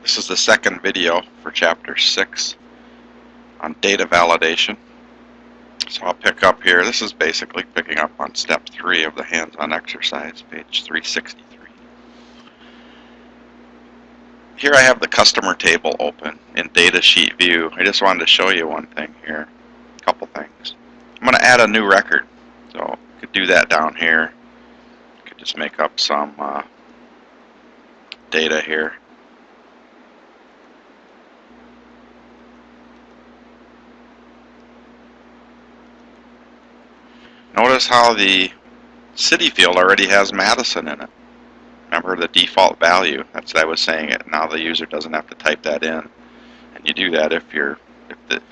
This is the second video for Chapter 6 on data validation. So I'll pick up here. This is basically picking up on step 3 of the hands-on exercise, page 363. Here I have the customer table open in data sheet view. I just wanted to show you one thing here, a couple things. I'm going to add a new record. So you could do that down here. You could just make up some data here. Notice how the city field already has Madison in it. Remember the default value, that's what I was saying it. Now the user doesn't have to type that in. And you do that if the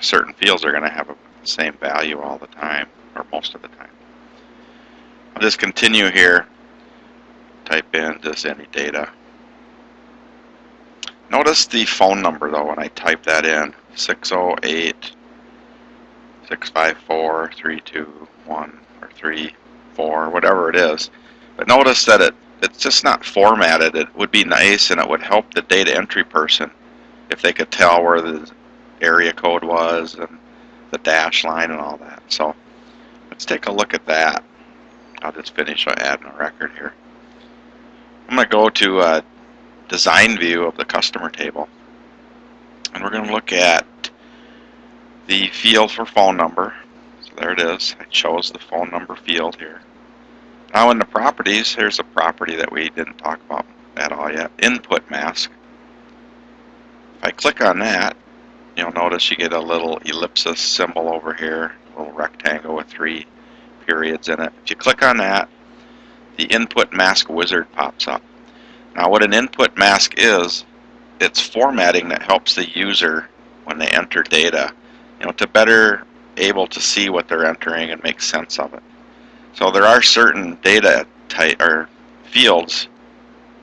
certain fields are going to have the same value all the time, or most of the time. I'll just continue here, type in just any data. Notice the phone number though when I type that in, 608-654-321 or 34, whatever it is. But notice that it's just not formatted. It would be nice and it would help the data entry person if they could tell where the area code was and the dash line and all that. So let's take a look at that. I'll just finish by adding a record here. I'm going to go to a design view of the customer table, and we're going to look at the field for phone number. So there it is. I chose the phone number field here. Now in the properties, here's a property that we didn't talk about at all yet, input mask. If I click on that, you'll notice you get a little ellipsis symbol over here, a little rectangle with 3 periods in it. If you click on that, the input mask wizard pops up. Now what an input mask is, it's formatting that helps the user when they enter data, to better able to see what they're entering and make sense of it. So there are certain data type or fields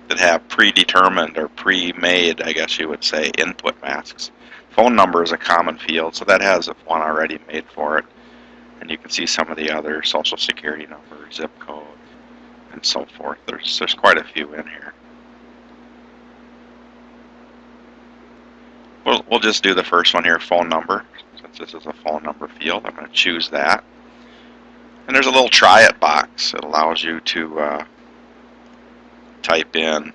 that have predetermined or pre-made, I guess you would say, input masks. Phone number is a common field, so that has one already made for it. And you can see some of the other social security number, zip code, and so forth. There's quite a few in here. We'll just do the first one here, phone number. Since this is a phone number field, I'm going to choose that. And there's a little try it box. It allows you to type in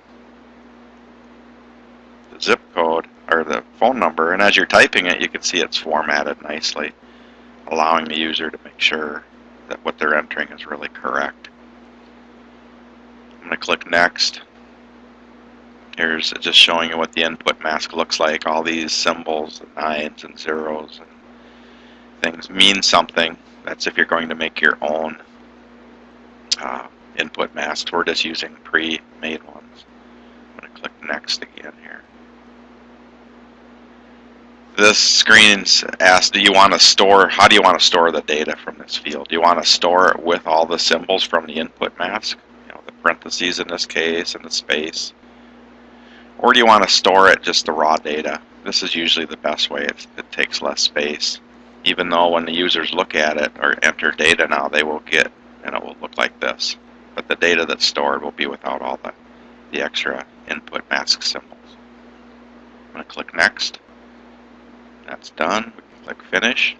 the zip code or the phone number, and as you're typing it, you can see it's formatted nicely, allowing the user to make sure that what they're entering is really correct. I'm going to click next. Here's just showing you what the input mask looks like. All these symbols, the 9s and 0s and things mean something. That's if you're going to make your own input masks. We're just using pre-made ones. I'm going to click next again here. This screen asks, do you want to store, how do you want to store the data from this field? Do you want to store it with all the symbols from the input mask? The parentheses in this case and the space. Or do you want to store it just the raw data? This is usually the best way. It takes less space. Even though when the users look at it or enter data now, they will get, and it will look like this. But the data that's stored will be without all the extra input mask symbols. I'm going to click next. That's done. We can click finish.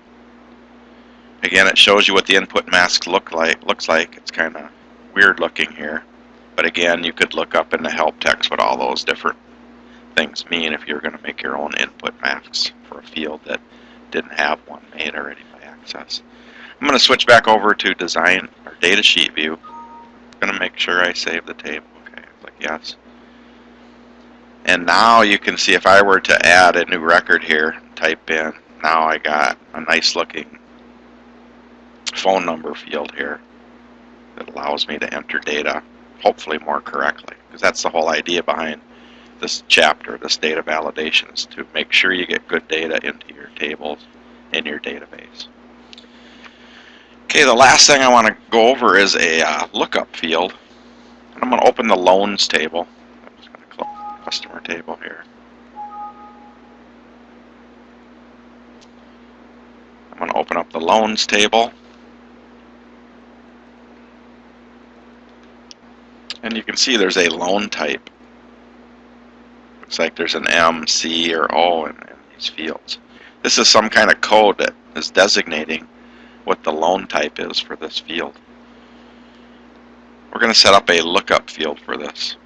Again, it shows you what the input mask looks like. It's kind of weird looking here. But again, you could look up in the help text what all those different things mean if you're going to make your own input masks for a field that didn't have one made already by Access. I'm going to switch back over to design or data sheet view. I'm going to make sure I save the table. Okay, click yes. And now you can see if I were to add a new record here, type in, now I got a nice looking phone number field here that allows me to enter data hopefully more correctly, because that's the whole idea behind this chapter, this data validation, is to make sure you get good data into your tables in your database. Okay, the last thing I want to go over is a lookup field. And I'm going to open the loans table. I'm just going to click customer table here. I'm going to open up the loans table. And you can see there's a loan type. looks like there's an M, C, or O in these fields. This is some kind of code that is designating what the loan type is for this field. We're going to set up a lookup field for this.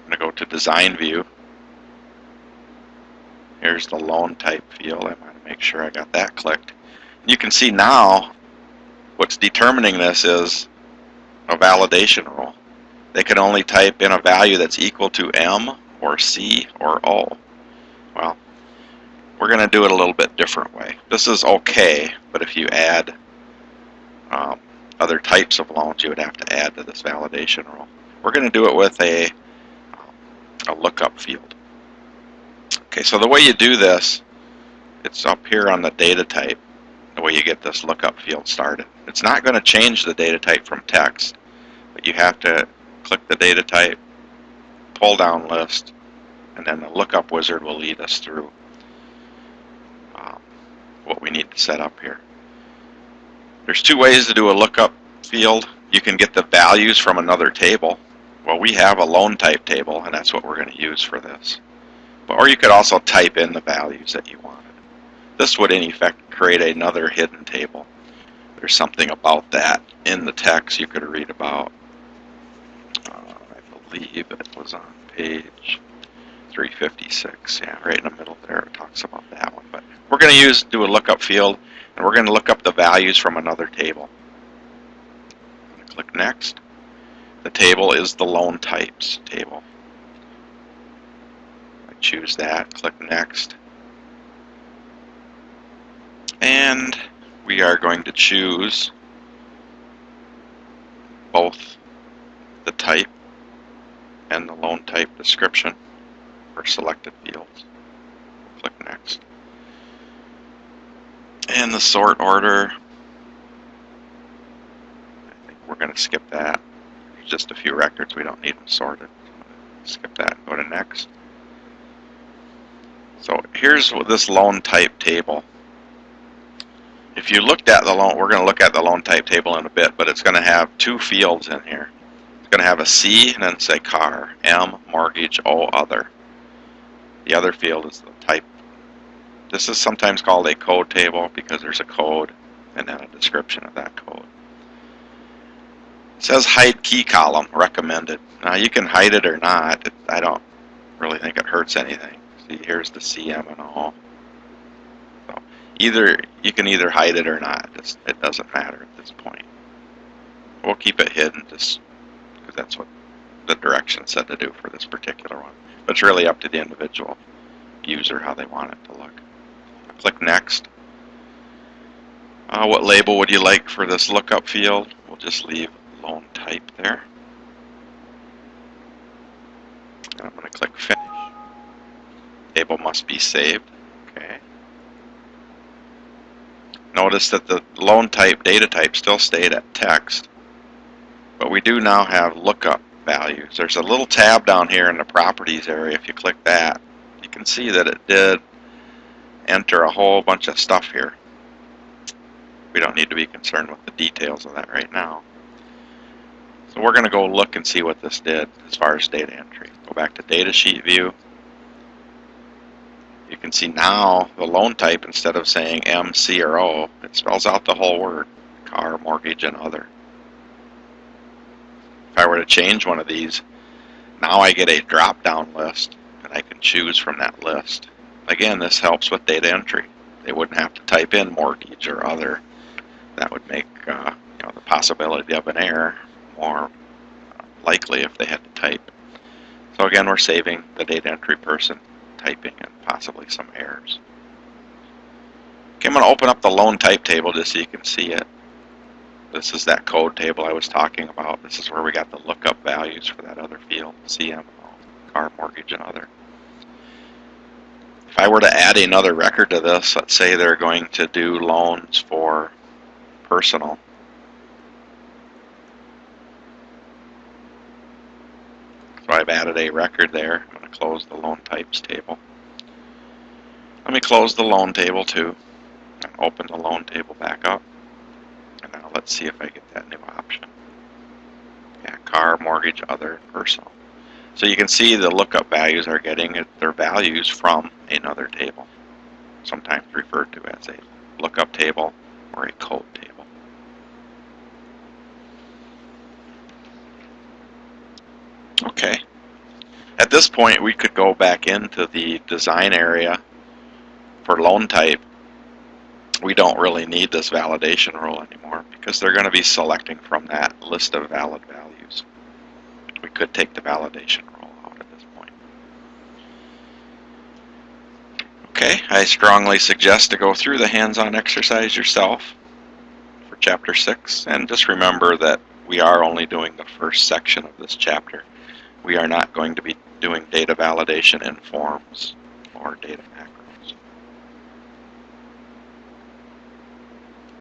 I'm going to go to Design View. Here's the loan type field. I want to make sure I got that clicked. You can see now what's determining this is a validation rule. They can only type in a value that's equal to M or C or O. Well, we're going to do it a little bit different way. This is okay, but if you add other types of loans, you would have to add to this validation rule. We're going to do it with a lookup field. Okay, so the way you do this, it's up here on the data type, the way you get this lookup field started. It's not going to change the data type from text, but you have to click the data type, pull down list, and then the lookup wizard will lead us through what we need to set up here. There's two ways to do a lookup field. You can get the values from another table. Well, we have a loan type table, and that's what we're going to use for this. Or you could also type in the values that you wanted. This would in effect create another hidden table. There's something about that in the text you could read about. I believe it was on page 356. Yeah, right in the middle there it talks about that one. But we're going to do a lookup field, and we're going to look up the values from another table. I'm going to click Next. The table is the loan types table. I choose that, click Next. And we are going to choose both the type and the loan type description for selected fields. Click Next. And the sort order, I think we're going to skip that. There's just a few records, we don't need them sorted. Skip that and go to Next. So here's this loan type table. If you looked at the loan, we're going to look at the loan type table in a bit, but it's going to have two fields in here. It's going to have a C and then say car, M, mortgage, O, other. The other field is the type. This is sometimes called a code table because there's a code and then a description of that code. It says hide key column, recommended. Now you can hide it or not. I don't really think it hurts anything. See, here's the C, M, and O. So you can either hide it or not. It doesn't matter at this point. We'll keep it hidden just because that's what the direction said to do for this particular one. But it's really up to the individual user how they want it to look. Click Next. What label would you like for this lookup field? We'll just leave loan type there. And I'm going to click Finish. Table must be saved. Okay. Notice that the loan type data type still stayed at text, but we do now have lookup values. There's a little tab down here in the properties area. If you click that, you can see that it did enter a whole bunch of stuff here. We don't need to be concerned with the details of that right now. So we're going to go look and see what this did as far as data entry. Go back to data sheet view. You can see now the loan type, instead of saying M, C, or O, it spells out the whole word, car, mortgage, and other. If I were to change one of these, now I get a drop-down list, and I can choose from that list. Again, this helps with data entry. They wouldn't have to type in mortgage or other. That would make the possibility of an error more likely if they had to type. So again, we're saving the data entry person typing and possibly some errors. Okay, I'm going to open up the loan type table just so you can see it. This is that code table I was talking about. This is where we got the lookup values for that other field, CM, car, mortgage, and other. If I were to add another record to this, let's say they're going to do loans for personal. So I've added a record there. I'm going to close the loan types table. Let me close the loan table too and open the loan table back up. And now let's see if I get that new option. Yeah, car, mortgage, other, personal. So you can see the lookup values are getting their values from another table, sometimes referred to as a lookup table or a code table. Okay. At this point, we could go back into the design area for loan type. We don't really need this validation rule anymore because they're going to be selecting from that list of valid values. We could take the validation rule out at this point. Okay, I strongly suggest to go through the hands-on exercise yourself for Chapter 6, and just remember that we are only doing the first section of this chapter. We are not going to be doing data validation in forms or data macros.